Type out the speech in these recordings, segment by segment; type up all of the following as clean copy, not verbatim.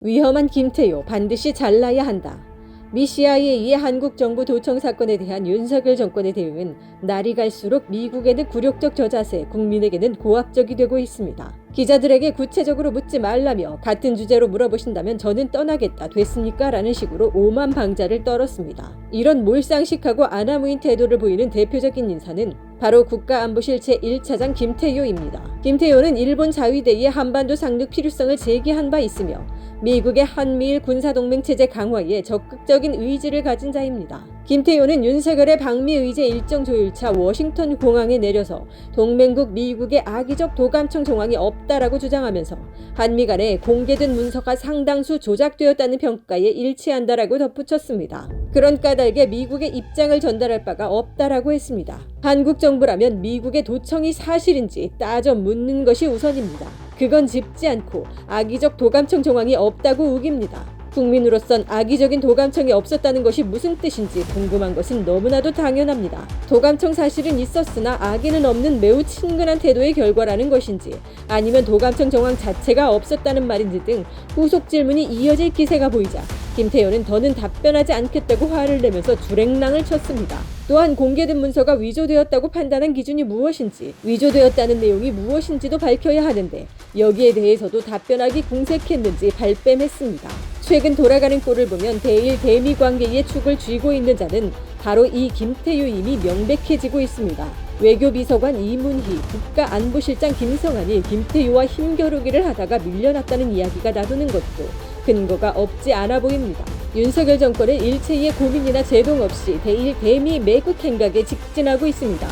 위험한 김태효 반드시 잘라야 한다. 미 CIA의 한국 정부 도청 사건에 대한 윤석열 정권의 대응은 날이 갈수록 미국에는 굴욕적 저자세, 국민에게는 고압적이 되고 있습니다. 기자들에게 구체적으로 묻지 말라며 같은 주제로 물어보신다면 저는 떠나겠다 됐습니까? 라는 식으로 오만방자를 떨었습니다. 이런 몰상식하고 아나무인 태도를 보이는 대표적인 인사는 바로 국가안보실 제1차장 김태효입니다. 김태효는 일본 자위대의 한반도 상륙 필요성을 제기한 바 있으며 미국의 한미일 군사동맹 체제 강화에 적극적인 의지를 가진 자입니다. 김태효는 윤석열의 방미 의제 일정 조율차 워싱턴 공항에 내려서 동맹국 미국의 악의적 도감청 정황이 없다라고 주장하면서 한미 간에 공개된 문서가 상당수 조작되었다는 평가에 일치한다라고 덧붙였습니다. 그런 까닭에 미국의 입장을 전달할 바가 없다라고 했습니다. 한국 정부라면 미국의 도청이 사실인지 따져 묻는 것이 우선입니다. 그건 짚지 않고 악의적 도감청 정황이 없다고 우깁니다. 국민으로선 악의적인 도감청이 없었다는 것이 무슨 뜻인지 궁금한 것은 너무나도 당연합니다. 도감청 사실은 있었으나 악의는 없는 매우 친근한 태도의 결과라는 것인지 아니면 도감청 정황 자체가 없었다는 말인지 등 후속 질문이 이어질 기세가 보이자 김태효는 더는 답변하지 않겠다고 화를 내면서 주랭랑을 쳤습니다. 또한 공개된 문서가 위조되었다고 판단한 기준이 무엇인지, 위조되었다는 내용이 무엇인지도 밝혀야 하는데 여기에 대해서도 답변하기 궁색했는지 발뺌했습니다. 최근 돌아가는 꼴을 보면 대일 대미 관계의 축을 쥐고 있는 자는 바로 이 김태효임이 명백해지고 있습니다. 외교비서관 이문희, 국가안보실장 김성한이 김태효와 힘겨루기를 하다가 밀려났다는 이야기가 나도는 것도 근거가 없지 않아 보입니다. 윤석열 정권은 일체의 고민이나 제동 없이 대일 대미 매국 행각에 직진하고 있습니다.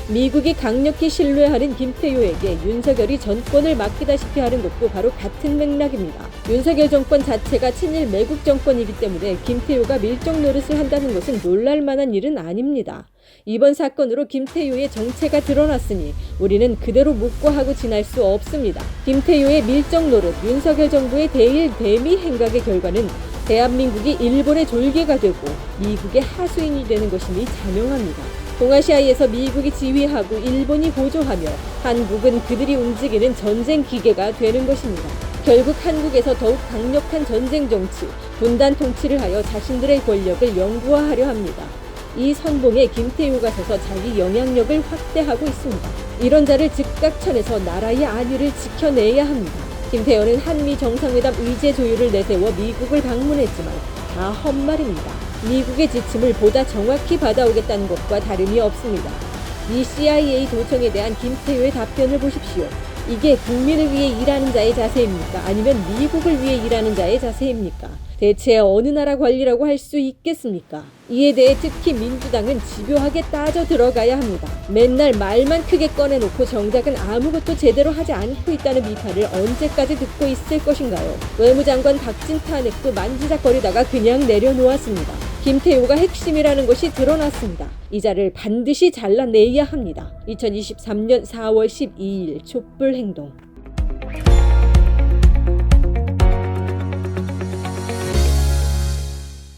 미국이 강력히 신뢰하는 김태효에게 윤석열이 전권을 맡기다시피 하는 것도 바로 같은 맥락입니다. 윤석열 정권 자체가 친일 매국 정권이기 때문에 김태효가 밀정 노릇을 한다는 것은 놀랄만한 일은 아닙니다. 이번 사건으로 김태효의 정체가 드러났으니 우리는 그대로 묵고하고 지날 수 없습니다. 김태효의 밀정 노릇, 윤석열 정부의 대일 대미 행각의 결과는 대한민국이 일본의 졸개가 되고 미국의 하수인이 되는 것이니 자명합니다. 동아시아에서 미국이 지휘하고 일본이 보조하며 한국은 그들이 움직이는 전쟁 기계가 되는 것입니다. 결국 한국에서 더욱 강력한 전쟁 정치, 분단 통치를 하여 자신들의 권력을 영구화하려 합니다. 이 선봉에 김태효가 서서 자기 영향력을 확대하고 있습니다. 이런 자를 즉각 쳐내서 나라의 안위를 지켜내야 합니다. 김태효는 한미 정상회담 의제 조율을 내세워 미국을 방문했지만 다 헛말입니다. 미국의 지침을 보다 정확히 받아오겠다는 것과 다름이 없습니다. 이 CIA 도청에 대한 김태효의 답변을 보십시오. 이게 국민을 위해 일하는 자의 자세입니까? 아니면 미국을 위해 일하는 자의 자세입니까? 대체 어느 나라 관리라고 할 수 있겠습니까? 이에 대해 특히 민주당은 집요하게 따져 들어가야 합니다. 맨날 말만 크게 꺼내놓고 정작은 아무것도 제대로 하지 않고 있다는 비판을 언제까지 듣고 있을 것인가요? 외무장관 박진 탄핵도 만지작거리다가 그냥 내려놓았습니다. 김태효가 핵심이라는 것이 드러났습니다. 이 자를 반드시 잘라내야 합니다. 2023년 4월 12일 촛불행동.